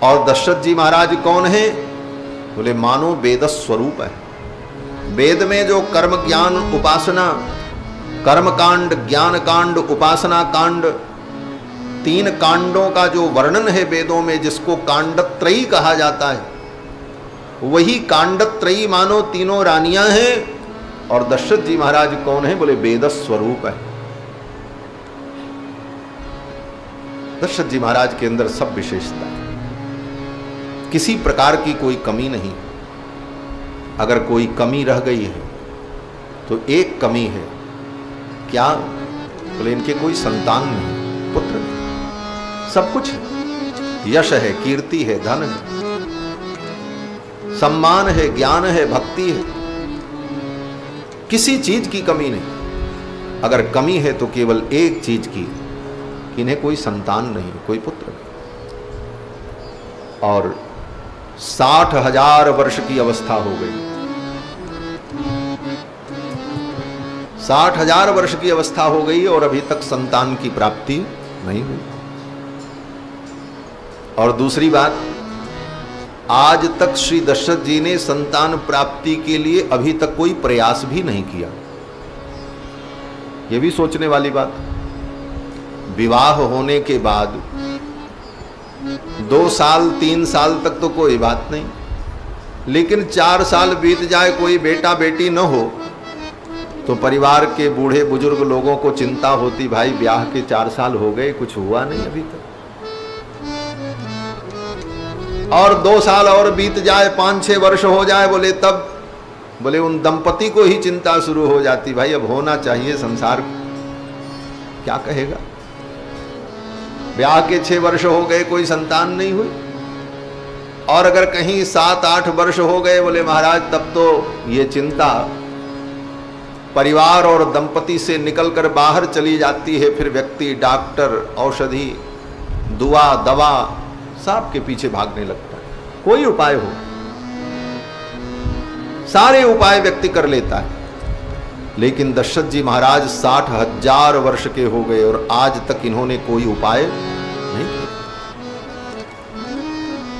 और दशरथ जी महाराज कौन है? बोले मानो वेद स्वरूप है। वेद में जो कर्म ज्ञान उपासना, कर्म कांड, ज्ञान कांड, उपासना कांड, 3 कांडों का जो वर्णन है वेदों में, जिसको कांडत्रयी कहा जाता है, वही कांडत्रयी मानो तीनों रानियां हैं। और दशरथ जी महाराज कौन है? बोले वेद स्वरूप है। दशरथ जी महाराज के अंदर सब विशेषता है, किसी प्रकार की कोई कमी नहीं। अगर कोई कमी रह गई है तो एक कमी है, क्या? बोले इनके कोई संतान नहीं, पुत्र नहीं। सब कुछ है, यश है, कीर्ति है, धन है, सम्मान है, ज्ञान है, भक्ति है, किसी चीज की कमी नहीं। अगर कमी है तो केवल एक चीज की, कि इन्हें कोई संतान नहीं, कोई पुत्र नहीं। और 60,000 वर्ष की अवस्था हो गई, 60,000 वर्ष की अवस्था हो गई और अभी तक संतान की प्राप्ति नहीं हुई। और दूसरी बात, आज तक श्री दशरथ जी ने संतान प्राप्ति के लिए अभी तक कोई प्रयास भी नहीं किया। यह भी सोचने वाली बात। विवाह होने के बाद 2 साल 3 साल तक तो कोई बात नहीं, लेकिन 4 साल बीत जाए, कोई बेटा बेटी न हो, तो परिवार के बूढ़े बुजुर्ग लोगों को चिंता होती, भाई ब्याह के 4 साल हो गए, कुछ हुआ नहीं अभी तक। और 2 साल और बीत जाए, 5-6 वर्ष हो जाए, बोले तब, बोले उन दंपति को ही चिंता शुरू हो जाती, भाई अब होना चाहिए, संसार क्या कहेगा। ब्याह के 6 वर्ष हो गए, कोई संतान नहीं हुई। और अगर कहीं 7-8 वर्ष हो गए, बोले महाराज तब तो ये चिंता परिवार और दंपति से निकलकर बाहर चली जाती है। फिर व्यक्ति डॉक्टर, औषधि, दुआ, दवा सब के पीछे भागने लगता है। कोई उपाय हो, सारे उपाय व्यक्ति कर लेता है। लेकिन दशरथ जी महाराज 60,000 वर्ष के हो गए और आज तक इन्होंने कोई उपाय नहीं किया।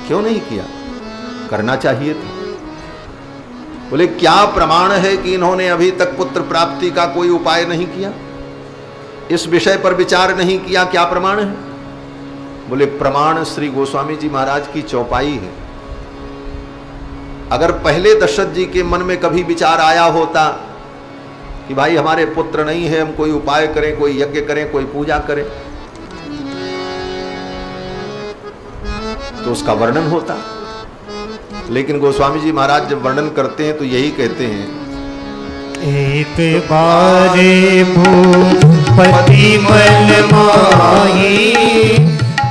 क्यों नहीं किया? करना चाहिए था। बोले क्या प्रमाण है कि इन्होंने अभी तक पुत्र प्राप्ति का कोई उपाय नहीं किया, इस विषय पर विचार नहीं किया? क्या प्रमाण है? बोले प्रमाण श्री गोस्वामी जी महाराज की चौपाई है। अगर पहले दशरथ जी के मन में कभी विचार आया होता कि भाई हमारे पुत्र नहीं है, हम कोई उपाय करें, कोई यज्ञ करें, कोई पूजा करें, तो उसका वर्णन होता। लेकिन गोस्वामी जी महाराज जब वर्णन करते हैं तो यही कहते हैं, एक बारे भूपति मन माही,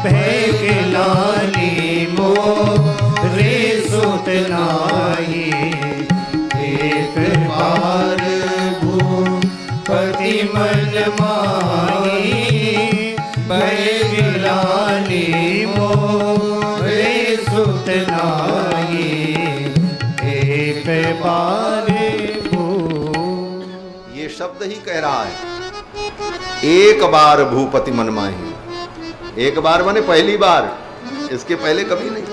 भैग लाली मोरे सुत नाही। एक बार भूपति मन माही, भैग लाली मोरे सुत नाही। एक बार ये शब्द ही कह रहा है, एक बार भूपति मन माही। एक बार माने पहली बार, इसके पहले कभी नहीं।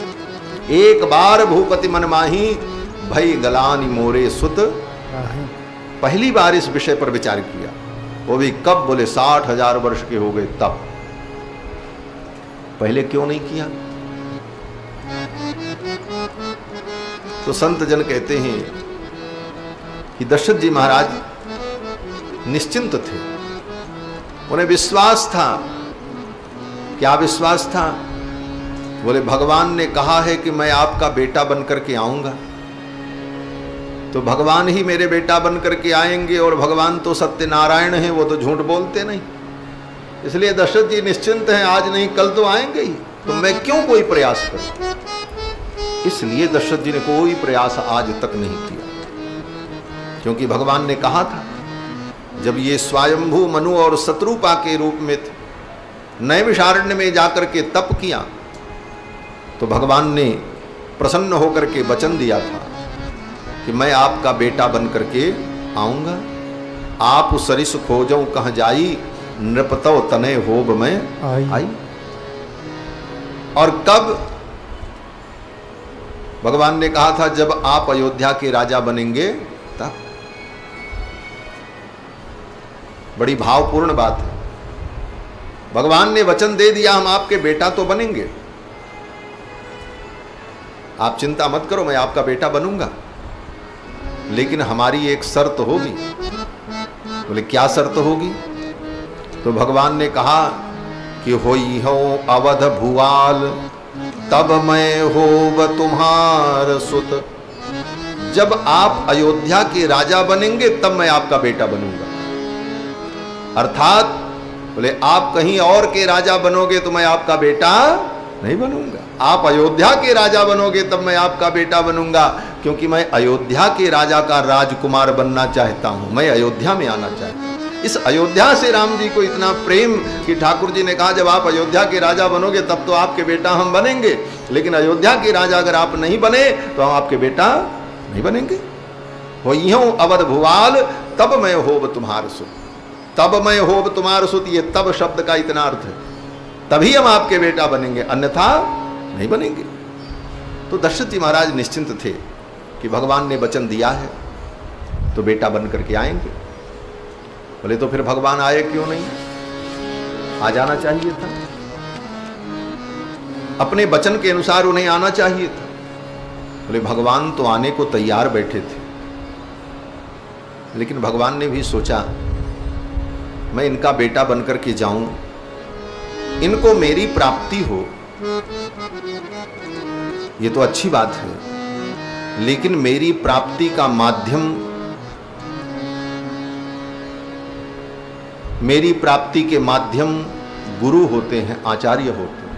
एक बार भूपति मन माही, भई गलानी मोरे सुत। पहली बार इस विषय पर विचार किया, वो भी कब? बोले 60,000 वर्ष के हो गए तब। पहले क्यों नहीं किया? तो संत जन कहते हैं कि दशरथ जी महाराज निश्चिंत थे, उन्हें विश्वास था। क्या विश्वास था? बोले भगवान ने कहा है कि मैं आपका बेटा बनकर के आऊंगा, तो भगवान ही मेरे बेटा बनकर के आएंगे। और भगवान तो सत्यनारायण हैं, वो तो झूठ बोलते नहीं। इसलिए दशरथ जी निश्चिंत हैं, आज नहीं कल तो आएंगे ही, तो मैं क्यों कोई प्रयास करूं। इसलिए दशरथ जी ने कोई प्रयास आज तक नहीं किया, क्योंकि भगवान ने कहा था। जब ये स्वयंभू मनु और शत्रुपा के रूप में थे, नैमिषारण्य में जाकर के तप किया, तो भगवान ने प्रसन्न होकर के वचन दिया था कि मैं आपका बेटा बन करके आऊंगा। आप सरिस खोजो कहाँ जाई, नृपतव तनय होब में आई। और कब? भगवान ने कहा था जब आप अयोध्या के राजा बनेंगे तब। बड़ी भावपूर्ण बात है। भगवान ने वचन दे दिया हम आपके बेटा तो बनेंगे, आप चिंता मत करो, मैं आपका बेटा बनूंगा, लेकिन हमारी एक शर्त होगी। बोले क्या शर्त होगी? तो भगवान ने कहा कि होई हो अवध भुआल तब मैं होब तुम्हार सुत। जब आप अयोध्या के राजा बनेंगे तब मैं आपका बेटा बनूंगा। अर्थात बोले आप कहीं और के राजा बनोगे तो मैं आपका बेटा नहीं बनूंगा, आप अयोध्या के राजा बनोगे तब मैं आपका बेटा बनूंगा, क्योंकि मैं अयोध्या के राजा का राजकुमार बनना चाहता हूं, मैं अयोध्या में आना चाहता हूं। इस अयोध्या से राम जी को इतना प्रेम कि ठाकुर जी ने कहा जब आप अयोध्या के राजा बनोगे तब तो आपके बेटा हम बनेंगे, लेकिन अयोध्या के राजा अगर आप नहीं बने तो हम आपके बेटा नहीं बनेंगे। होइयों अवध भुआल तब मैं होब तुम्हार सुत। तब मैं होब तुम्हार सुत, ये तब शब्द का इतना अर्थ है, तभी हम आपके बेटा बनेंगे, अन्यथा नहीं बनेंगे। तो दशरथ जी महाराज निश्चिंत थे कि भगवान ने वचन दिया है तो बेटा बन करके आएंगे। बोले तो फिर भगवान आए क्यों नहीं? आ जाना चाहिए था, अपने वचन के अनुसार उन्हें आना चाहिए था। बोले भगवान तो आने को तैयार बैठे थे, लेकिन भगवान ने भी सोचा मैं इनका बेटा बनकर के जाऊं, इनको मेरी प्राप्ति हो, ये तो अच्छी बात है, लेकिन मेरी प्राप्ति का माध्यम, मेरी प्राप्ति के माध्यम गुरु होते हैं, आचार्य होते हैं।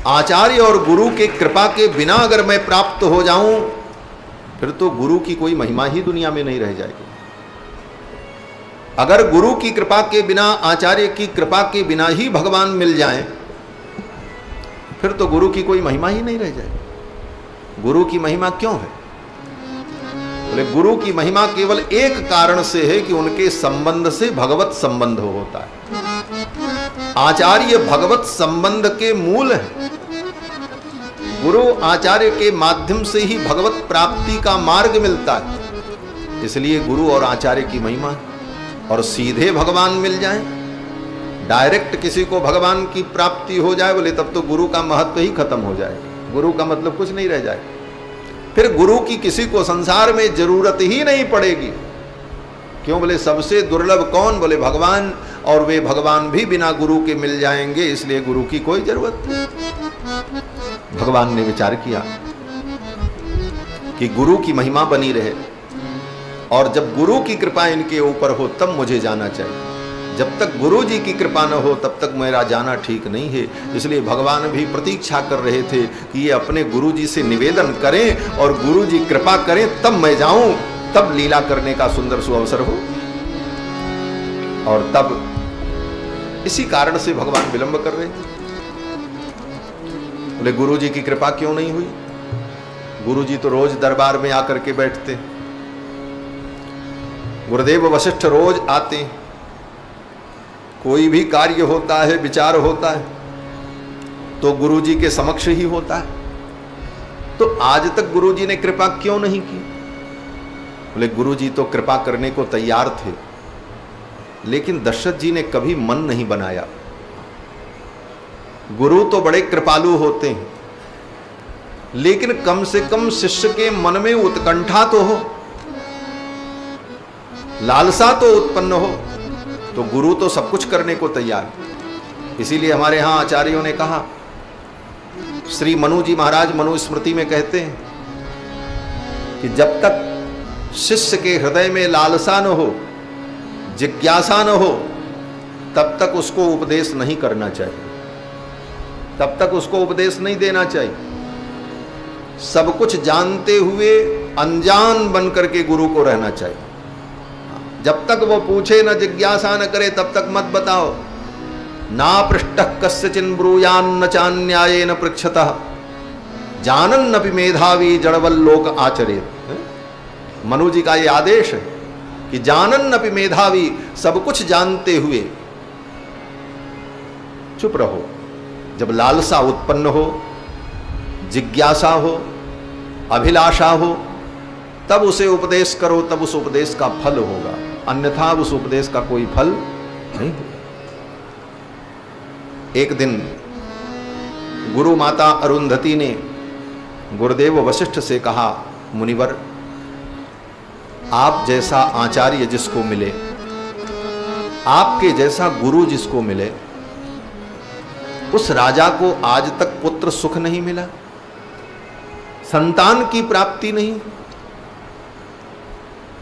आचार्य और गुरु के कृपा के बिना अगर मैं प्राप्त हो जाऊं फिर तो गुरु की कोई महिमा ही दुनिया में नहीं रह जाएगी। अगर गुरु की कृपा के बिना, आचार्य की कृपा के बिना ही भगवान मिल जाएं फिर तो गुरु की कोई महिमा ही नहीं रह जाएगी। गुरु की महिमा क्यों है? बोले गुरु की महिमा केवल एक कारण से है कि उनके संबंध से भगवत संबंध होता है। आचार्य भगवत संबंध के मूल है। गुरु आचार्य के माध्यम से ही भगवत प्राप्ति का मार्ग मिलता है। इसलिए गुरु और आचार्य की महिमा है। और सीधे भगवान मिल जाए, डायरेक्ट किसी को भगवान की प्राप्ति हो जाए, बोले तब तो गुरु का महत्व ही खत्म हो जाए, गुरु का मतलब कुछ नहीं रह जाए। फिर गुरु की किसी को संसार में जरूरत ही नहीं पड़ेगी। क्यों? बोले सबसे दुर्लभ कौन? बोले भगवान, और वे भगवान भी बिना गुरु के मिल जाएंगे, इसलिए गुरु की कोई जरूरत नहीं। भगवान ने विचार किया कि गुरु की महिमा बनी रहे, और जब गुरु की कृपा इनके ऊपर हो तब मुझे जाना चाहिए। जब तक गुरु जी की कृपा न हो तब तक मेरा जाना ठीक नहीं है। इसलिए भगवान भी प्रतीक्षा कर रहे थे कि ये अपने गुरु जी से निवेदन करें और गुरु जी कृपा करें तब मैं जाऊं, तब लीला करने का सुंदर सुअवसर हो। और तब इसी कारण से भगवान विलंब कर रहे थे। बोले गुरु जी की कृपा क्यों नहीं हुई? गुरु जी तो रोज दरबार में आकर के बैठते, गुरुदेव वशिष्ठ रोज आते, कोई भी कार्य होता है, विचार होता है तो गुरु जी के समक्ष ही होता है। तो आज तक गुरु जी ने कृपा क्यों नहीं की? बोले गुरु जी तो कृपा करने को तैयार थे, लेकिन दशरथ जी ने कभी मन नहीं बनाया। गुरु तो बड़े कृपालु होते हैं, लेकिन कम से कम शिष्य के मन में उत्कंठा तो हो, लालसा तो उत्पन्न हो। तो गुरु तो सब कुछ करने को तैयार। इसीलिए हमारे यहां आचार्यों ने कहा, श्री मनु जी महाराज मनु स्मृति में कहते हैं कि जब तक शिष्य के हृदय में लालसा न हो, जिज्ञासा न हो, तब तक उसको उपदेश नहीं करना चाहिए, तब तक उसको उपदेश नहीं देना चाहिए। सब कुछ जानते हुए अनजान बन करके गुरु को रहना चाहिए। जब तक वो पूछे न, जिज्ञासा न करे, तब तक मत बताओ। ना पृष्ठः कस्यचिन् ब्रूयान् न चान्यायेन पृच्छतः जानन्नपि मेधावी जड़वल्लोक आचरेत्। मनु जी का ये आदेश है कि जानन्नपि मेधावी, सब कुछ जानते हुए चुप रहो। जब लालसा उत्पन्न हो, जिज्ञासा हो, अभिलाषा हो तब उसे उपदेश करो, तब उस उपदेश का फल होगा, अन्यथा उस उपदेश का कोई फल नहीं होगा। एक दिन गुरु माता अरुंधति ने गुरुदेव वशिष्ठ से कहा, मुनिवर, आप जैसा आचार्य जिसको मिले, आपके जैसा गुरु जिसको मिले, उस राजा को आज तक पुत्र सुख नहीं मिला, संतान की प्राप्ति नहीं।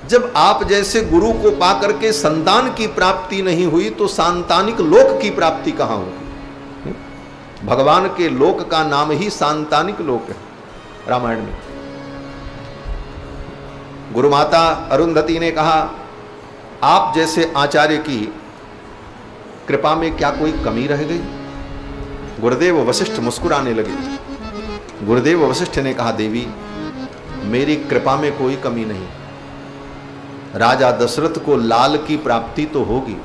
जब आप जैसे गुरु को पाकर के संतान की प्राप्ति नहीं हुई तो सांतानिक लोक की प्राप्ति कहां होगी? भगवान के लोक का नाम ही सांतानिक लोक है रामायण में। गुरु माता अरुंधति ने कहा, आप जैसे आचार्य की कृपा में क्या कोई कमी रह गई? गुरुदेव वशिष्ठ मुस्कुराने लगे। गुरुदेव वशिष्ठ ने कहा, देवी, मेरी कृपा में कोई कमी नहीं। राजा दशरथ को लाल की प्राप्ति तो होगी,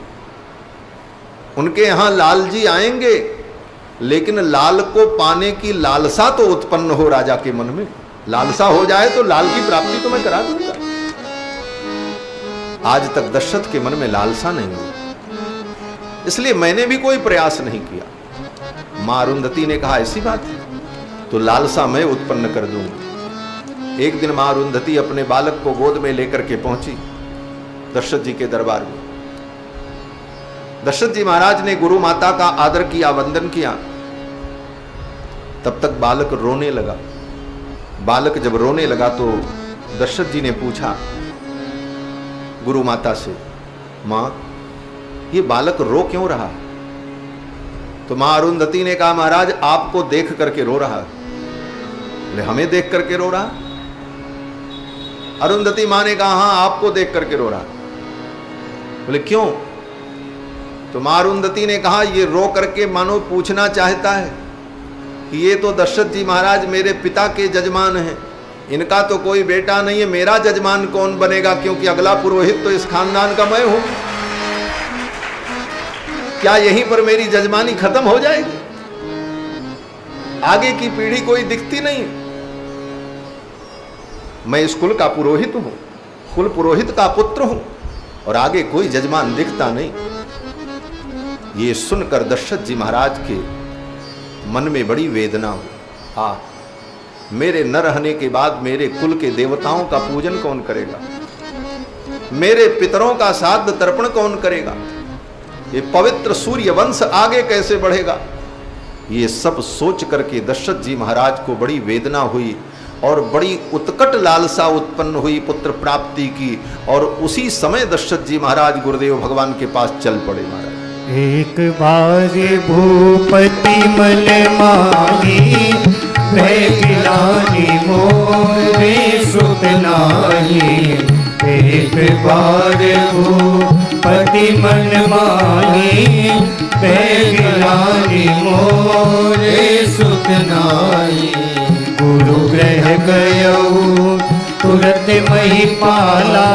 उनके यहां लाल जी आएंगे, लेकिन लाल को पाने की लालसा तो उत्पन्न हो राजा के मन में। लालसा हो जाए तो लाल की प्राप्ति तो मैं करा दूंगा। आज तक दशरथ के मन में लालसा नहीं हुई, इसलिए मैंने भी कोई प्रयास नहीं किया। मां अरुंधति ने कहा, ऐसी बात है तो लालसा मैं उत्पन्न कर दूंगी। एक दिन मां अरुंधति अपने बालक को गोद में लेकर के पहुंची दशरथ जी के दरबार में। दशरथ जी महाराज ने गुरु माता का आदर किया, वंदन किया। तब तक बालक रोने लगा। बालक जब रोने लगा तो दशरथ जी ने पूछा गुरु माता से, मां, ये बालक रो क्यों रहा? तो मां अरुंधति ने कहा, महाराज, आपको देख करके रो रहा है। बोले, हमें देख करके रो रहा? अरुंधति मां ने कहा, हां, आपको देख करके रो रहा। बोले, क्यों? तो मां अरुंधति ने कहा, ये रो करके मानो पूछना चाहता है कि ये तो दशरथ जी महाराज मेरे पिता के जजमान हैं, इनका तो कोई बेटा नहीं है, मेरा जजमान कौन बनेगा, क्योंकि अगला पुरोहित तो इस खानदान का मैं हूं। क्या यहीं पर मेरी जजमानी खत्म हो जाएगी? आगे की पीढ़ी कोई दिखती नहीं। मैं इस कुल का पुरोहित हूं, कुल पुरोहित का पुत्र हूं, और आगे कोई जजमान दिखता नहीं। ये सुनकर दशरथ जी महाराज के मन में बड़ी वेदना हुई। मेरे न रहने के बाद मेरे कुल के देवताओं का पूजन कौन करेगा? मेरे पितरों का श्राद्ध तर्पण कौन करेगा? ये पवित्र सूर्य वंश आगे कैसे बढ़ेगा? ये सब सोच करके दशरथ जी महाराज को बड़ी वेदना हुई और बड़ी उत्कट लालसा उत्पन्न हुई पुत्र प्राप्ति की। और उसी समय दशरथ जी महाराज गुरुदेव भगवान के पास चल पड़े। महाराज, एक बार भूपति मन माही, भय गिलानी मोरे सुत नाही। एक बार भूपति मन माही, भय गिलानी मोरे सुत नाही। गुरु ग्रह गयऊ तुरत महिपाला,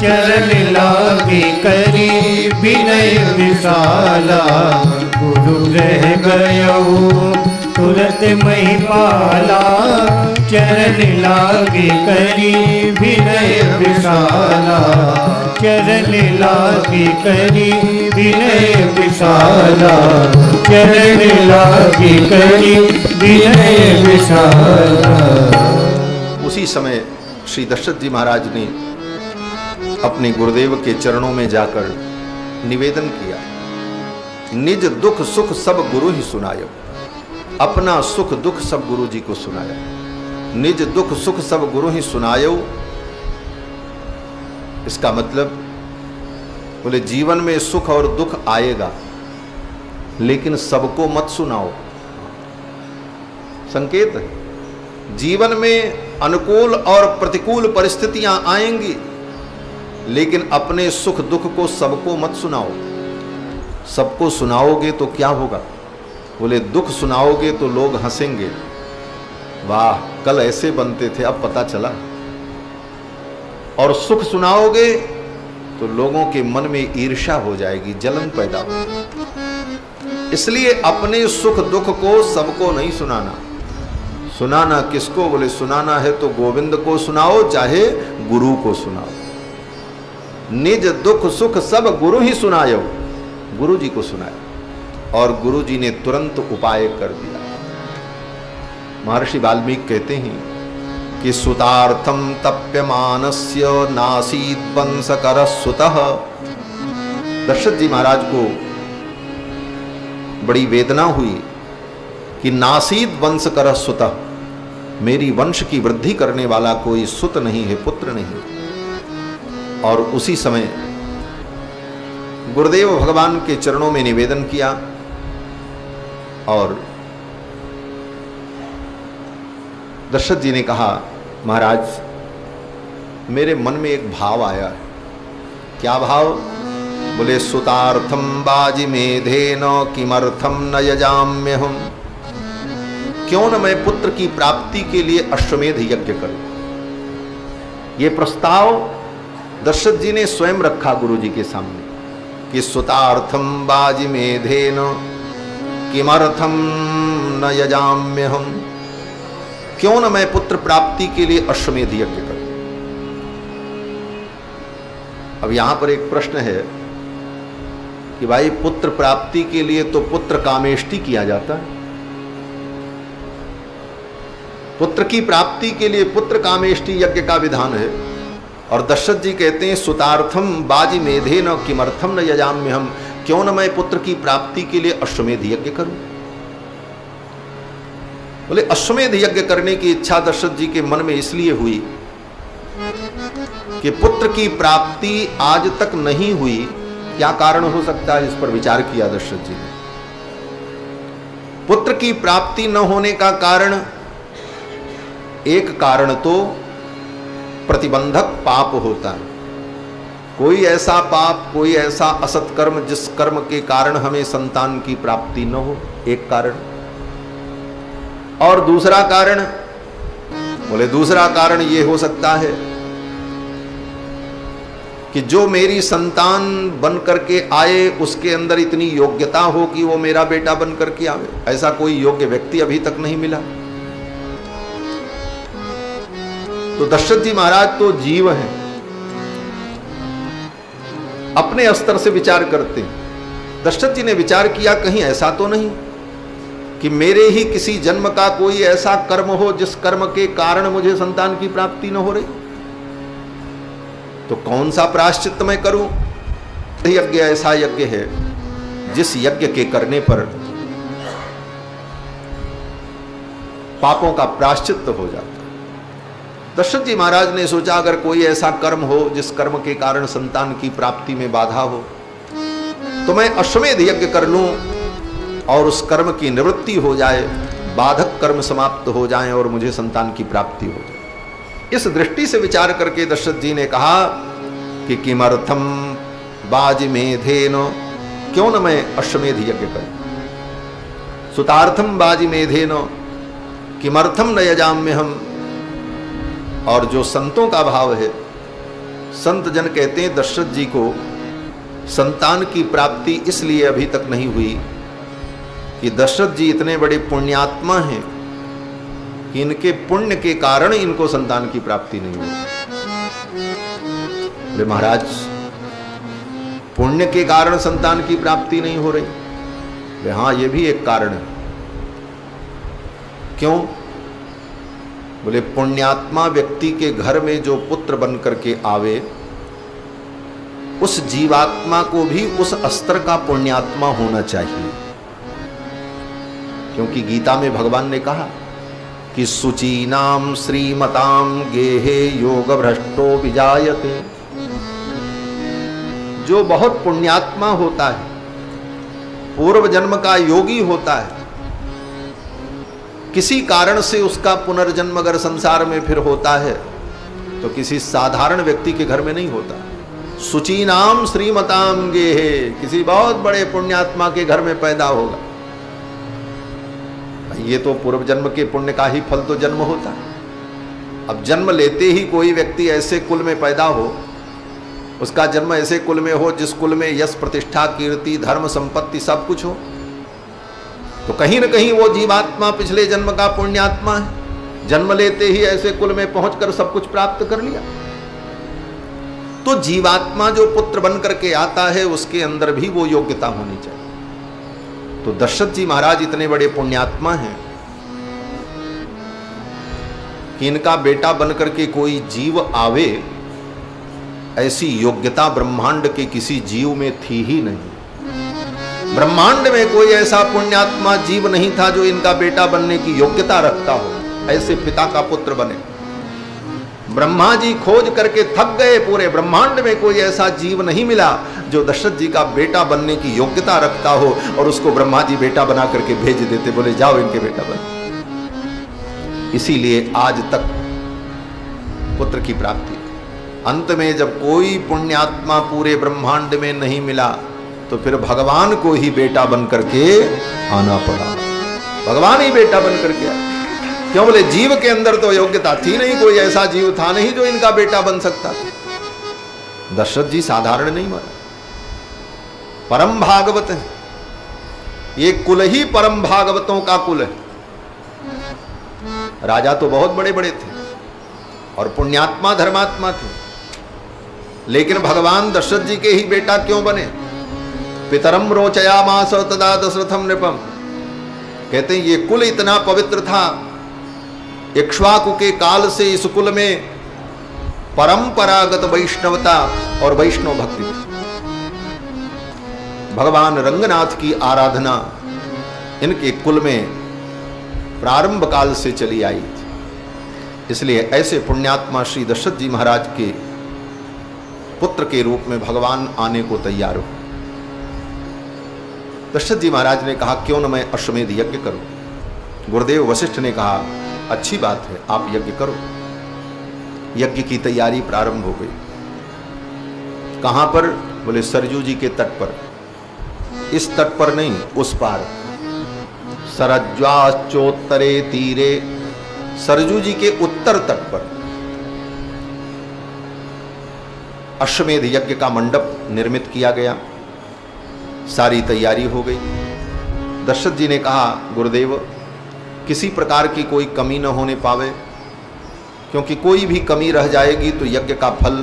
चरण लागे करी विनय विशाला। गुरु रह गयऊ तुरत महिपाला, चरण लागे करी विनय विशाला। चरण लागे करी विनय विशाला, चरण लागे करी विनय विशाला। उसी समय श्री दशरथ जी महाराज ने अपने गुरुदेव के चरणों में जाकर निवेदन किया, निज दुख सुख सब गुरु ही सुनायो। अपना सुख दुख सब गुरु जी को सुनाया। निज दुख सुख सब गुरु ही सुनायो, इसका मतलब बोले जीवन में सुख और दुख आएगा, लेकिन सबको मत सुनाओ। संकेत है, जीवन में अनुकूल और प्रतिकूल परिस्थितियां आएंगी, लेकिन अपने सुख दुख को सबको मत सुनाओ। सबको सुनाओगे तो क्या होगा? बोले दुख सुनाओगे तो लोग हंसेंगे, वाह कल ऐसे बनते थे अब पता चला। और सुख सुनाओगे तो लोगों के मन में ईर्ष्या हो जाएगी, जलन पैदा होगी। इसलिए अपने सुख दुख को सबको नहीं सुनाना, सुनाना किसको? बोले सुनाना है तो गोविंद को सुनाओ, चाहे गुरु को सुनाओ। निज दुख सुख सब गुरु ही सुनायो, गुरु जी को सुनाया और गुरु जी ने तुरंत उपाय कर दिया। महर्षि वाल्मीकि कहते हैं कि सुतार्थम तप्यमानस्य नासीद वंशकर सुतः। दशरथ जी महाराज को बड़ी वेदना हुई कि नासीद वंशकर सुतः, मेरी वंश की वृद्धि करने वाला कोई सुत नहीं है, पुत्र नहीं। और उसी समय गुरुदेव भगवान के चरणों में निवेदन किया और दशरथ जी ने कहा, महाराज मेरे मन में एक भाव आया है। क्या भाव? बोले सुतार्थम बाजी मेधेन किमर्थम न यजाम्य हम। क्यों न मैं पुत्र की प्राप्ति के लिए अश्वमेध यज्ञ करूं। ये प्रस्ताव दशरथ जी ने स्वयं रखा गुरु जी के सामने कि सुतार्थम बाजी मेधेन किमर्थम न यजाम्य हम। क्यों न मैं पुत्र प्राप्ति के लिए अश्वमेध यज्ञ करूं। अब यहां पर एक प्रश्न है कि भाई पुत्र प्राप्ति के लिए तो पुत्र कामेष्टि किया जाता है। पुत्र की प्राप्ति के लिए पुत्र कामेष्टि यज्ञ का विधान है और दशरथ जी कहते हैं सुतार्थम बाजी मेधेन किमर्थम न यजाम्य हम। क्यों न मैं पुत्र की प्राप्ति के लिए अश्वमेध यज्ञ करूं। बोले अश्वमेध यज्ञ करने की इच्छा दशरथ जी के मन में इसलिए हुई कि पुत्र की प्राप्ति आज तक नहीं हुई। क्या कारण हो सकता है? इस पर विचार किया दशरथ जी ने। पुत्र की प्राप्ति न होने का कारण, एक कारण तो प्रतिबंधक पाप होता है। कोई ऐसा पाप, कोई ऐसा असत कर्म जिस कर्म के कारण हमें संतान की प्राप्ति न हो, एक कारण। और दूसरा कारण, बोले दूसरा कारण यह हो सकता है कि जो मेरी संतान बन करके आए उसके अंदर इतनी योग्यता हो कि वो मेरा बेटा बन करके आवे। ऐसा कोई योग्य व्यक्ति अभी तक नहीं मिला। तो दशरथ जी महाराज तो जीव हैं, अपने स्तर से विचार करते हैं। दशरथ जी ने विचार किया कहीं ऐसा तो नहीं कि मेरे ही किसी जन्म का कोई ऐसा कर्म हो जिस कर्म के कारण मुझे संतान की प्राप्ति न हो रही। तो कौन सा प्रायश्चित मैं करूं? यज्ञ ऐसा यज्ञ है जिस यज्ञ के करने पर पापों का प्रायश्चित हो जाता है। दशरथ जी महाराज ने सोचा अगर कोई ऐसा कर्म हो जिस कर्म के कारण संतान की प्राप्ति में बाधा हो तो मैं अश्वमेध यज्ञ कर लूं और उस कर्म की निवृत्ति हो जाए, बाधक कर्म समाप्त हो जाएं और मुझे संतान की प्राप्ति हो जाए। इस दृष्टि से विचार करके दशरथ जी ने कहा कि किमर्थम बाजी मेधेन, क्यों न मैं अश्वमेध यज्ञ करूं। सुतार्थम बाजी मेधेन किमर्थम न यजाम्य हम। और जो संतों का भाव है, संत जन कहते हैं दशरथ जी को संतान की प्राप्ति इसलिए अभी तक नहीं हुई कि दशरथ जी इतने बड़े पुण्यात्मा हैं कि इनके पुण्य के कारण इनको संतान की प्राप्ति नहीं हुई। बोले महाराज पुण्य के कारण संतान की प्राप्ति नहीं हो रही? बोले हाँ, ये भी एक कारण है। क्यों? बोले पुण्यात्मा व्यक्ति के घर में जो पुत्र बन करके आवे उस जीवात्मा को भी उस स्तर का पुण्यात्मा होना चाहिए। क्योंकि गीता में भगवान ने कहा कि सुचीनाम श्रीमताम गेहे योग भ्रष्टो विजायते। जो बहुत पुण्यात्मा होता है, पूर्व जन्म का योगी होता है, किसी कारण से उसका पुनर्जन्म अगर संसार में फिर होता है तो किसी साधारण व्यक्ति के घर में नहीं होता। सुचीनाम श्रीमताम गेहे, किसी बहुत बड़े पुण्यात्मा के घर में पैदा होगा। ये तो पूर्व जन्म के पुण्य का ही फल तो जन्म होता है। अब जन्म लेते ही कोई व्यक्ति ऐसे कुल में पैदा हो, उसका जन्म ऐसे कुल में हो जिस कुल में यश प्रतिष्ठा कीर्ति धर्म संपत्ति सब कुछ हो, तो कहीं न कहीं वो जीवात्मा पिछले जन्म का पुण्यात्मा है। जन्म लेते ही ऐसे कुल में पहुंचकर सब कुछ प्राप्त कर लिया। तो जीवात्मा जो पुत्र बन करके आता है उसके अंदर भी वो योग्यता होनी चाहिए। तो दशरथ जी महाराज इतने बड़े पुण्यात्मा हैं कि इनका बेटा बनकर के कोई जीव आवे, ऐसी योग्यता ब्रह्मांड के किसी जीव में थी ही नहीं। ब्रह्मांड में कोई ऐसा पुण्यात्मा जीव नहीं था जो इनका बेटा बनने की योग्यता रखता हो, ऐसे पिता का पुत्र बने। ब्रह्मा जी खोज करके थक गए, पूरे ब्रह्मांड में कोई ऐसा जीव नहीं मिला जो दशरथ जी का बेटा बनने की योग्यता रखता हो, और उसको ब्रह्मा जी बेटा बना करके भेज देते, बोले जाओ इनके बेटा बन। इसीलिए आज तक पुत्र की प्राप्ति। अंत में जब कोई पुण्यात्मा पूरे ब्रह्मांड में नहीं मिला तो फिर भगवान को ही बेटा बन करके आना पड़ा। भगवान ही बेटा बन करके आया। क्यों? बोले जीव के अंदर तो योग्यता थी नहीं, कोई ऐसा जीव था नहीं जो इनका बेटा बन सकता था। दशरथ जी साधारण नहीं माना, परम भागवत है। ये कुल ही परम भागवतों का कुल है। राजा तो बहुत बड़े बड़े थे और पुण्यात्मा धर्मात्मा थे, लेकिन भगवान दशरथ जी के ही बेटा क्यों बने? पितरम रोचयामास तदा दशरथम नृपम। कहते हैं ये कुल इतना पवित्र था, इक्ष्वाकु के काल से इस कुल में परंपरागत वैष्णवता और वैष्णव भक्ति थी। भगवान रंगनाथ की आराधना इनके कुल में प्रारंभ काल से चली आई थी। इसलिए ऐसे पुण्यात्मा श्री दशरथ जी महाराज के पुत्र के रूप में भगवान आने को तैयार हो। दशरथ जी महाराज ने कहा क्यों न मैं अश्वमेध यज्ञ करूं। गुरुदेव वशिष्ठ ने कहा अच्छी बात है, आप यज्ञ करो। यज्ञ की तैयारी प्रारंभ हो गई। कहां पर? बोले सरजू जी के तट पर। इस तट पर नहीं, उस पार, सरज्वाचोत्तरे तीरे, सरजू जी के उत्तर तट पर अश्वमेध यज्ञ का मंडप निर्मित किया गया। सारी तैयारी हो गई। दशरथ जी ने कहा गुरुदेव किसी प्रकार की कोई कमी न होने पावे, क्योंकि कोई भी कमी रह जाएगी तो यज्ञ का फल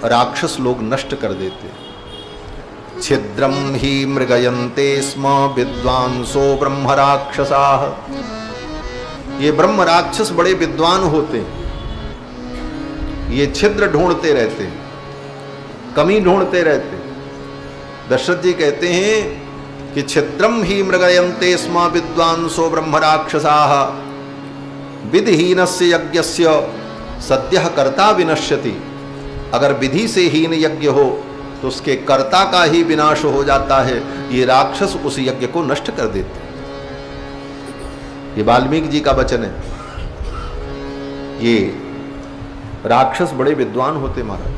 राक्षस लोग नष्ट कर देते। छिद्रम ही मृगयन्ते स्म विद्वांसो ब्रह्म राक्षसाः। ये ब्रह्म राक्षस बड़े विद्वान होते हैं, ये छिद्र ढूंढते रहते हैं, कमी ढूंढते रहते। दशरथ जी कहते हैं कि छिद्रम ही मृगयन्ते स्म विद्वांसो ब्रह्म राक्षसाः विधिहीनस्य यज्ञस्य सद्यः कर्ता विनश्यति। अगर विधि से हीन यज्ञ हो तो उसके कर्ता का ही विनाश हो जाता है। ये राक्षस उस यज्ञ को नष्ट कर देते हैं। ये वाल्मीकि जी का वचन है। ये राक्षस बड़े विद्वान होते महाराज।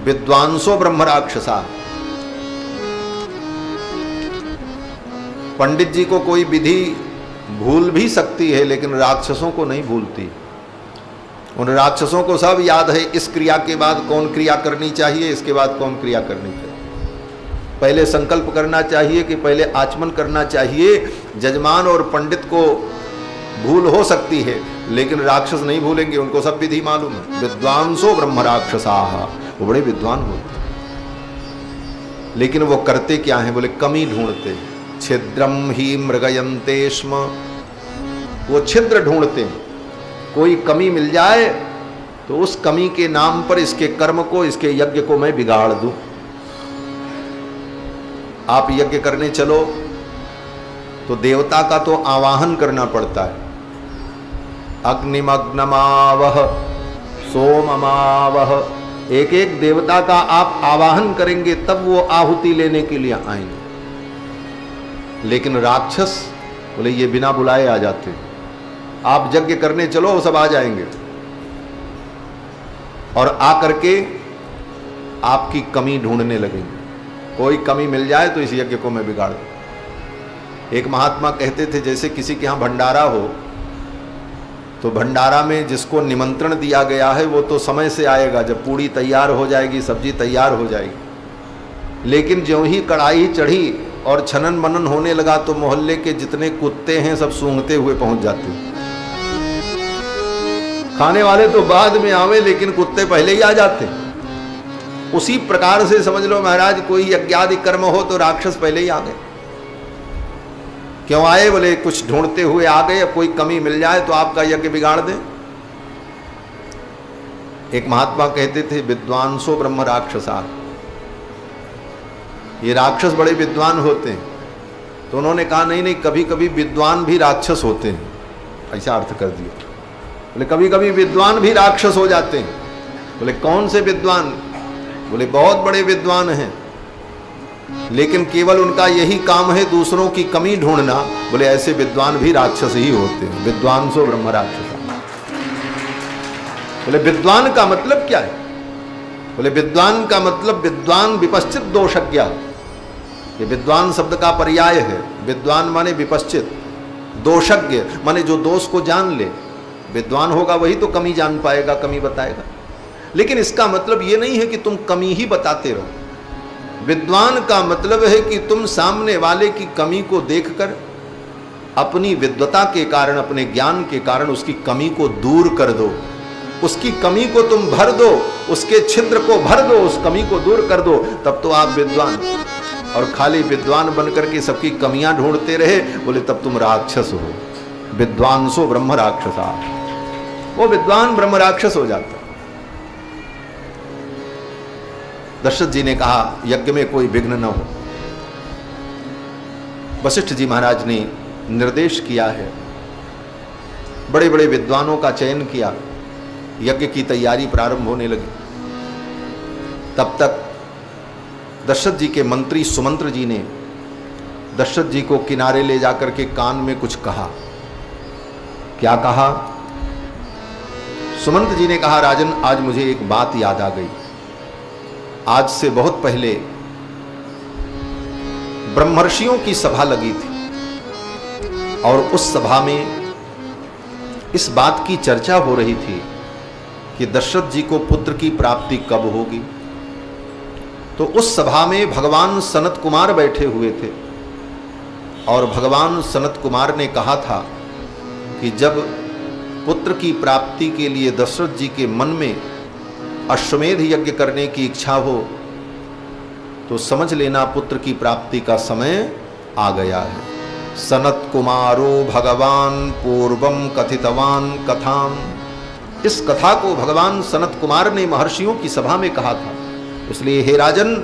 विद्वांसो ब्रह्म राक्षसा। पंडित जी को कोई विधि भूल भी सकती है, लेकिन राक्षसों को नहीं भूलती। उन राक्षसों को सब याद है, इस क्रिया के बाद कौन क्रिया करनी चाहिए, इसके बाद कौन क्रिया करनी चाहिए। पहले संकल्प करना चाहिए कि पहले आचमन करना चाहिए। जजमान और पंडित को भूल हो सकती है, लेकिन राक्षस नहीं भूलेंगे, उनको सब विधि मालूम है। विद्वांसो ब्रह्म राक्षसाः, वो बड़े विद्वान होते हैं, लेकिन वो करते क्या है? बोले कमी ढूंढते। छिद्रम ही मृगयन्ते स्म, वो छिद्र ढूंढते हैं। कोई कमी मिल जाए तो उस कमी के नाम पर इसके कर्म को, इसके यज्ञ को मैं बिगाड़ दूं। आप यज्ञ करने चलो तो देवता का तो आवाहन करना पड़ता है। अग्निमग्नमावह सोममावह, एक एक देवता का आप आवाहन करेंगे तब वो आहुति लेने के लिए आएंगे। लेकिन राक्षस बोले ये बिना बुलाए आ जाते। आप यज्ञ करने चलो वो सब आ जाएंगे और आकर के आपकी कमी ढूंढने लगेंगे। कोई कमी मिल जाए तो इस यज्ञ को मैं बिगाड़ दूं। एक महात्मा कहते थे जैसे किसी के यहाँ भंडारा हो तो भंडारा में जिसको निमंत्रण दिया गया है वो तो समय से आएगा, जब पूड़ी तैयार हो जाएगी, सब्जी तैयार हो जाएगी। लेकिन ज्यों ही कढ़ाई चढ़ी और छनन मनन होने लगा तो मोहल्ले के जितने कुत्ते हैं सब सूंघते हुए पहुंच जाते। खाने वाले तो बाद में आवे, लेकिन कुत्ते पहले ही आ जाते। उसी प्रकार से समझ लो महाराज, कोई यज्ञादि कर्म हो तो राक्षस पहले ही आ गए। क्यों आए? बोले कुछ ढूंढते हुए आ गए, अब कोई कमी मिल जाए तो आपका यज्ञ बिगाड़ दे। एक महात्मा कहते थे, विद्वांसो ब्रह्म राक्षसा, ये राक्षस बड़े विद्वान होते हैं। तो उन्होंने कहा नहीं नहीं, कभी कभी विद्वान भी राक्षस होते हैं, ऐसा अर्थ कर दिया। बोले कभी कभी विद्वान भी राक्षस हो जाते हैं। बोले कौन से विद्वान? बोले बहुत बड़े विद्वान हैं, लेकिन केवल उनका यही काम है दूसरों की कमी ढूंढना। बोले ऐसे विद्वान भी राक्षस ही होते हैं। विद्वांसो ब्रह्म राक्षसा। बोले विद्वान का मतलब क्या है? बोले विद्वान का मतलब विद्वान विपश्चित दोषज्ञ। ये विद्वान शब्द का पर्याय है। विद्वान माने विपश्चित, दोषज्ञ माने जो दोष को जान ले। विद्वान होगा वही तो कमी जान पाएगा, कमी बताएगा। लेकिन इसका मतलब ये नहीं है कि तुम कमी ही बताते रहो। विद्वान का मतलब है कि तुम सामने वाले की कमी को देखकर अपनी विद्वता के कारण, अपने ज्ञान के कारण उसकी कमी को दूर कर दो, उसकी कमी को तुम भर दो, उसके छिद्र को भर दो, उस कमी को दूर कर दो, तब तो आप विद्वान। और खाली विद्वान बनकर के सबकी कमियां ढूंढते रहे, बोले तब तुम राक्षस हो। विद्वांसो ब्रह्म राक्षसा, वो विद्वान ब्रह्म राक्षस हो जाता। दशरथ जी ने कहा यज्ञ में कोई विघ्न न हो। वशिष्ठ जी महाराज ने निर्देश किया है, बड़े बड़े विद्वानों का चयन किया, यज्ञ की तैयारी प्रारंभ होने लगी। तब तक दशरथ जी के मंत्री सुमंत्र जी ने दशरथ जी को किनारे ले जाकर के कान में कुछ कहा। क्या कहा? सुमंत्र जी ने कहा, राजन आज मुझे एक बात याद आ गई। आज से बहुत पहले ब्रह्मर्षियों की सभा लगी थी और उस सभा में इस बात की चर्चा हो रही थी कि दशरथ जी को पुत्र की प्राप्ति कब होगी। तो उस सभा में भगवान सनत कुमार बैठे हुए थे और भगवान सनत कुमार ने कहा था कि जब पुत्र की प्राप्ति के लिए दशरथ जी के मन में अश्वमेध यज्ञ करने की इच्छा हो तो समझ लेना पुत्र की प्राप्ति का समय आ गया है। सनत कुमारो भगवान पूर्वम कथितवान कथाम, इस कथा को भगवान सनत कुमार ने महर्षियों की सभा में कहा था। इसलिए हे राजन,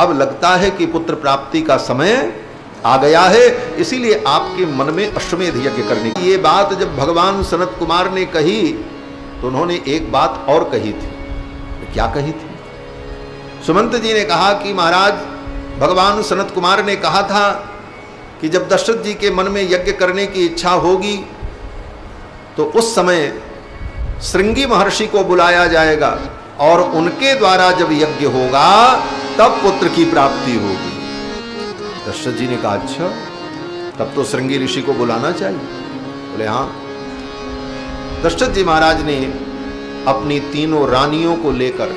अब लगता है कि पुत्र प्राप्ति का समय आ गया है, इसीलिए आपके मन में अश्वमेध यज्ञ करने की। ये बात जब भगवान सनत कुमार ने कही तो उन्होंने एक बात और कही थी। क्या कही थी? सुमंत जी ने कहा कि महाराज, भगवान सनत कुमार ने कहा था कि जब दशरथ जी के मन में यज्ञ करने की इच्छा होगी तो उस समय श्रृंगी महर्षि को बुलाया जाएगा और उनके द्वारा जब यज्ञ होगा तब पुत्र की प्राप्ति होगी। दशरथ जी ने कहा अच्छा, तब तो श्रृंगी ऋषि को बुलाना चाहिए। बोले हाँ। दशरथ जी महाराज ने अपनी तीनों रानियों को लेकर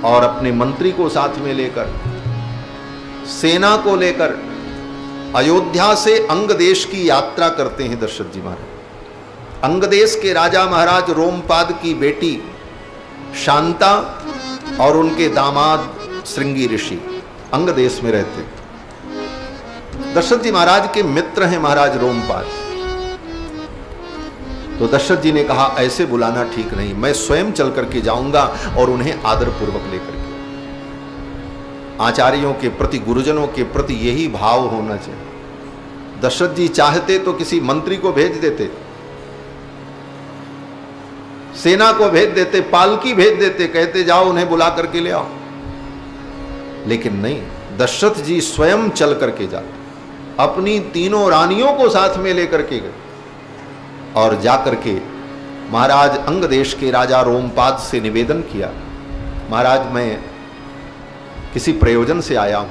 और अपने मंत्री को साथ में लेकर, सेना को लेकर अयोध्या से अंग देश की यात्रा करते हैं दशरथ जी महाराज। अंग देश के राजा महाराज रोमपाद की बेटी शांता और उनके दामाद श्रृंगी ऋषि अंग देश में रहते। दशरथ जी महाराज के मित्र हैं महाराज रोमपाद। तो दशरथ जी ने कहा ऐसे बुलाना ठीक नहीं, मैं स्वयं चल करके जाऊंगा और उन्हें आदर पूर्वक लेकर के। आचार्यों के प्रति, गुरुजनों के प्रति यही भाव होना चाहिए। दशरथ जी चाहते तो किसी मंत्री को भेज देते, सेना को भेज देते, पालकी भेज देते, कहते जाओ उन्हें बुला करके ले आओ। लेकिन नहीं, दशरथ जी स्वयं चल करके जाते, अपनी तीनों रानियों को साथ में लेकर के गए और जाकर के महाराज अंग देश के राजा रोमपाद से निवेदन किया, महाराज मैं किसी प्रयोजन से आया हूं,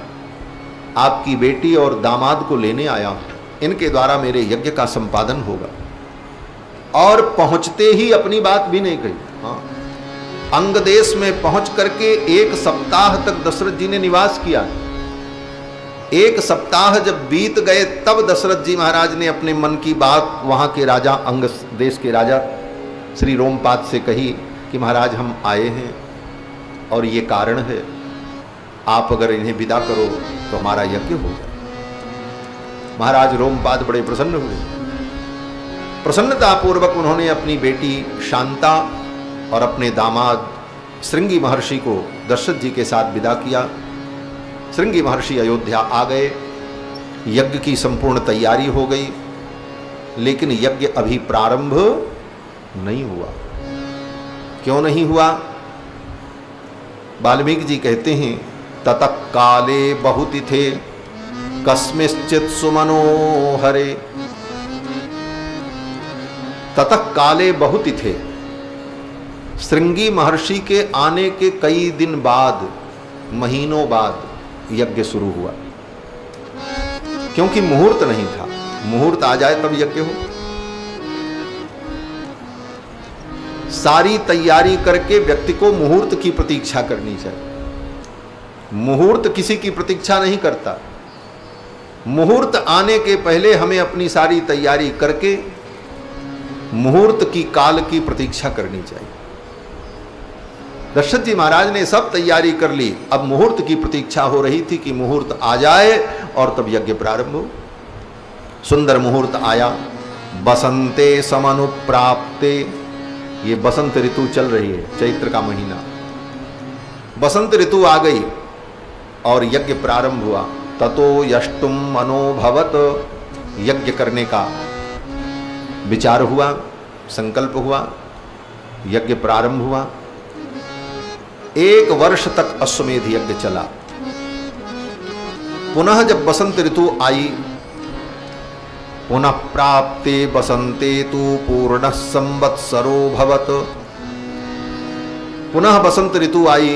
आपकी बेटी और दामाद को लेने आया हूं, इनके द्वारा मेरे यज्ञ का संपादन होगा। और पहुंचते ही अपनी बात भी नहीं कही। हाँ, अंग देश में पहुंच करके 1 सप्ताह तक दशरथ जी ने निवास किया। 1 सप्ताह जब बीत गए तब दशरथ जी महाराज ने अपने मन की बात वहां के राजा, अंग देश के राजा श्री रोमपाद से कही कि महाराज हम आए हैं और ये कारण है, आप अगर इन्हें विदा करो तो हमारा यज्ञ होगा। महाराज रोमपाद बड़े प्रसन्न हुए। प्रसन्नता पूर्वक उन्होंने अपनी बेटी शांता और अपने दामाद श्रृंगी महर्षि को दशरथ जी के साथ विदा किया। श्रृंगी महर्षि अयोध्या आ गए। यज्ञ की संपूर्ण तैयारी हो गई, लेकिन यज्ञ अभी प्रारंभ नहीं हुआ। क्यों नहीं हुआ? वाल्मीकि जी कहते हैं, ततः काले बहुति थे कस्मिश्चित् सुमनोहरे। ततः काले बहुति थे, श्रृंगी महर्षि के आने के कई दिन बाद, महीनों बाद यज्ञ शुरू हुआ, क्योंकि मुहूर्त नहीं था। मुहूर्त आ जाए तब यज्ञ हो। सारी तैयारी करके व्यक्ति को मुहूर्त की प्रतीक्षा करनी चाहिए। मुहूर्त किसी की प्रतीक्षा नहीं करता। मुहूर्त आने के पहले हमें अपनी सारी तैयारी करके मुहूर्त की काल की प्रतीक्षा करनी चाहिए। दशरथ जी महाराज ने सब तैयारी कर ली, अब मुहूर्त की प्रतीक्षा हो रही थी कि मुहूर्त आ जाए और तब यज्ञ प्रारंभ हो। सुंदर मुहूर्त आया। बसंते समनुप्राप्ते, ये बसंत ऋतु चल रही है, चैत्र का महीना। बसंत ऋतु आ गई और यज्ञ प्रारंभ हुआ। ततो यष्टुम मनोभवत, यज्ञ करने का विचार हुआ, संकल्प हुआ, यज्ञ प्रारंभ हुआ। 1 वर्ष तक अश्वमेध यज्ञ चला। पुनः जब बसंत ऋतु आई, पुनः प्राप्ते बसंते तु पूर्ण संवत्सरो भवत। पुनः बसंत ऋतु आई,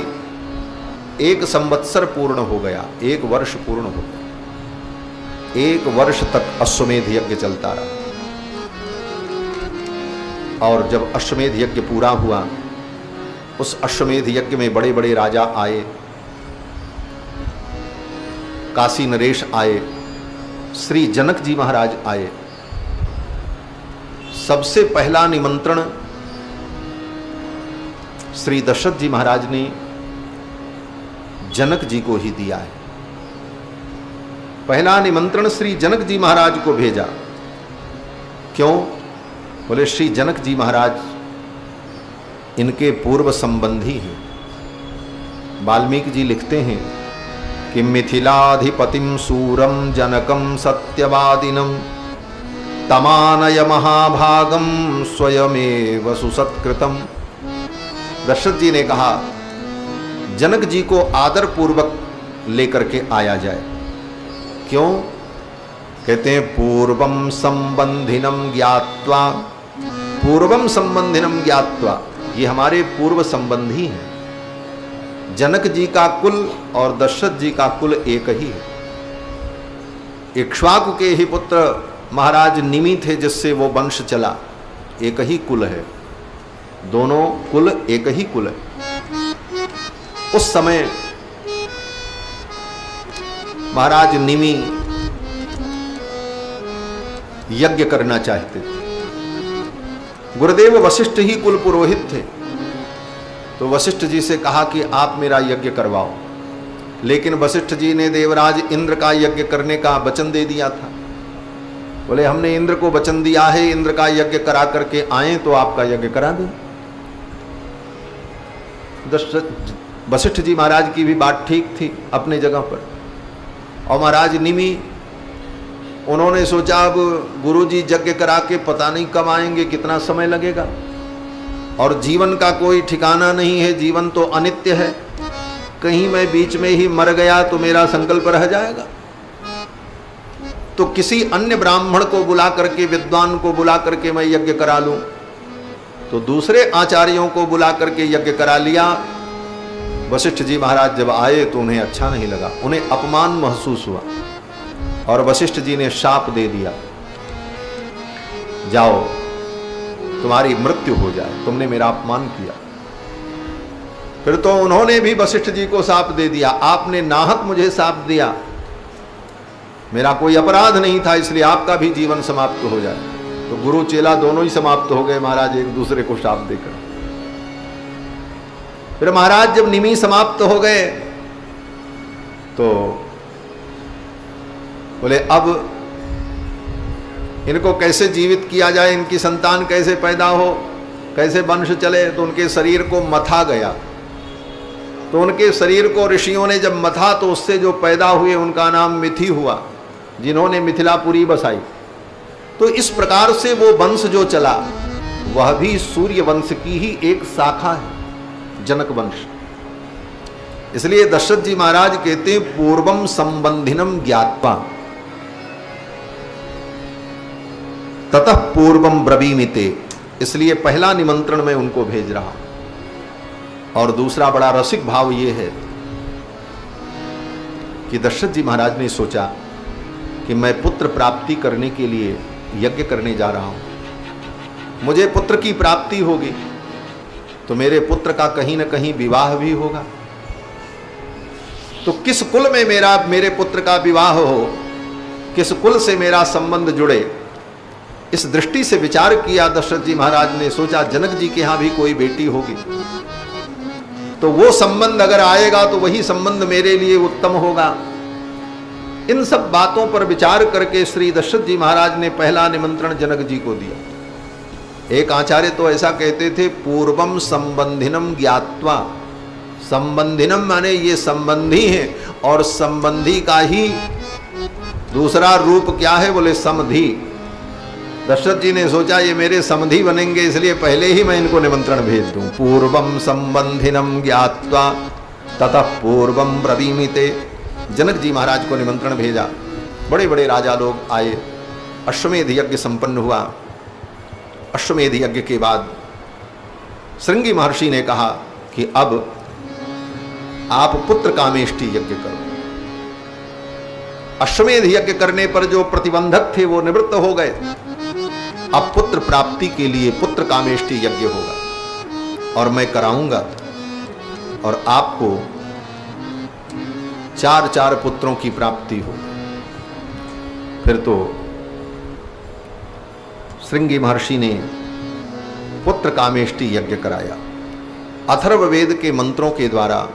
1 संवत्सर पूर्ण हो गया, 1 वर्ष पूर्ण हो गया। 1 वर्ष तक अश्वमेध यज्ञ चलता रहा। और जब अश्वमेध यज्ञ पूरा हुआ, उस अश्वमेध यज्ञ में बड़े बड़े राजा आए, काशी नरेश आए, श्री जनक जी महाराज आए। सबसे पहला निमंत्रण श्री दशरथ जी महाराज ने जनक जी को ही दिया है। पहला निमंत्रण श्री जनक जी महाराज को भेजा। क्यों? बोले श्री जनक जी महाराज इनके पूर्व संबंधी हैं। वाल्मीकि जी लिखते हैं कि मिथिलाधिपतिम सूरम जनकम सत्यवादिनम तमानय महाभागम स्वयमेव सुसत्कृतम। दशरथ जी ने कहा जनक जी को आदर पूर्वक लेकर के आया जाए। क्यों? कहते हैं पूर्वम संबंधिनम ज्ञात्वा, पूर्वम संबंधिनम ज्ञात्वा, ये हमारे पूर्व संबंधी हैं। जनक जी का कुल और दशरथ जी का कुल एक ही है। इक्ष्वाकु के ही पुत्र महाराज निमि थे, जिससे वो वंश चला। एक ही कुल है, दोनों कुल एक ही कुल है। उस समय महाराज निमि यज्ञ करना चाहते थे। गुरुदेव वशिष्ठ ही कुल पुरोहित थे, तो वशिष्ठ जी से कहा कि आप मेरा यज्ञ करवाओ। लेकिन वशिष्ठ जी ने देवराज इंद्र का यज्ञ करने का वचन दे दिया था। बोले हमने इंद्र को वचन दिया है, इंद्र का यज्ञ करा करके आए तो आपका यज्ञ करा दें। वशिष्ठ जी महाराज की भी बात ठीक थी अपने जगह पर। और महाराज निमि उन्होंने सोचा अब गुरुजी यज्ञ करा के पता नहीं कब आएंगे, कितना समय लगेगा, और जीवन का कोई ठिकाना नहीं है, जीवन तो अनित्य है। कहीं मैं बीच में ही मर गया तो मेरा संकल्प रह जाएगा। तो किसी अन्य ब्राह्मण को बुला करके, विद्वान को बुला करके मैं यज्ञ करा लूं। तो दूसरे आचार्यों को बुला करके यज्ञ करा लिया। वशिष्ठ जी महाराज जब आए तो उन्हें अच्छा नहीं लगा, उन्हें अपमान महसूस हुआ और वशिष्ठ जी ने शाप दे दिया, जाओ तुम्हारी मृत्यु हो जाए, तुमने मेरा अपमान किया। फिर तो उन्होंने भी वशिष्ठ जी को शाप दे दिया, आपने नाहक मुझे शाप दिया, मेरा कोई अपराध नहीं था, इसलिए आपका भी जीवन समाप्त हो जाए। तो गुरु चेला दोनों ही समाप्त हो गए महाराज, एक दूसरे को शाप देकर। फिर महाराज जब निमि समाप्त हो गए तो बोले अब इनको कैसे जीवित किया जाए, इनकी संतान कैसे पैदा हो, कैसे वंश चले। तो उनके शरीर को मथा गया, तो उनके शरीर को ऋषियों ने जब मथा तो उससे जो पैदा हुए उनका नाम मिथि हुआ, जिन्होंने मिथिलापुरी बसाई। तो इस प्रकार से वो वंश जो चला वह भी सूर्य वंश की ही एक शाखा है, जनक वंश। इसलिए दशरथ जी महाराज कहते हैं पूर्वम संबंधिनम ज्ञात्वा ततः पूर्वम ब्रवीमिते। इसलिए पहला निमंत्रण मैं उनको भेज रहा हूं। और दूसरा बड़ा रसिक भाव ये है कि दशरथ जी महाराज ने सोचा कि मैं पुत्र प्राप्ति करने के लिए यज्ञ करने जा रहा हूं। मुझे पुत्र की प्राप्ति होगी तो मेरे पुत्र का कहीं ना कहीं विवाह भी होगा। तो किस कुल में मेरे पुत्र का विवाह हो, किस कुल से मेरा संबंध जुड़े, इस दृष्टि से विचार किया दशरथ जी महाराज ने। सोचा जनक जी के यहां भी कोई बेटी होगी तो वो संबंध अगर आएगा तो वही संबंध मेरे लिए उत्तम होगा। इन सब बातों पर विचार करके श्री दशरथ जी महाराज ने पहला निमंत्रण जनक जी को दिया। एक आचार्य तो ऐसा कहते थे पूर्वम संबंधिनम ज्ञात्वा। संबंधिनम माने ये संबंधी है, और संबंधी का ही दूसरा रूप क्या है, बोले समधि। दशरथ जी ने सोचा ये मेरे समधि बनेंगे, इसलिए पहले ही मैं इनको निमंत्रण भेज दूं। पूर्वम संबंधिनम ज्ञात्वा ततः पूर्वम ब्रवीमिते। जनक जी महाराज को निमंत्रण भेजा। बड़े बड़े राजा लोग आए। अश्वमेध यज्ञ संपन्न हुआ। अश्वमेध यज्ञ के बाद श्रृंगी महर्षि ने कहा कि अब आप पुत्र कामेष्टि यज्ञ करो। अश्वमेध यज्ञ करने पर जो प्रतिबंधक थे वो निवृत्त हो गए। अब पुत्र प्राप्ति के लिए पुत्र कामेष्टि यज्ञ होगा और मैं कराऊंगा, और आपको 4 पुत्रों की प्राप्ति हो। फिर तो श्रृंगी महर्षि ने पुत्र कामेष्टि यज्ञ कराया। अथर्ववेद के मंत्रों के द्वारा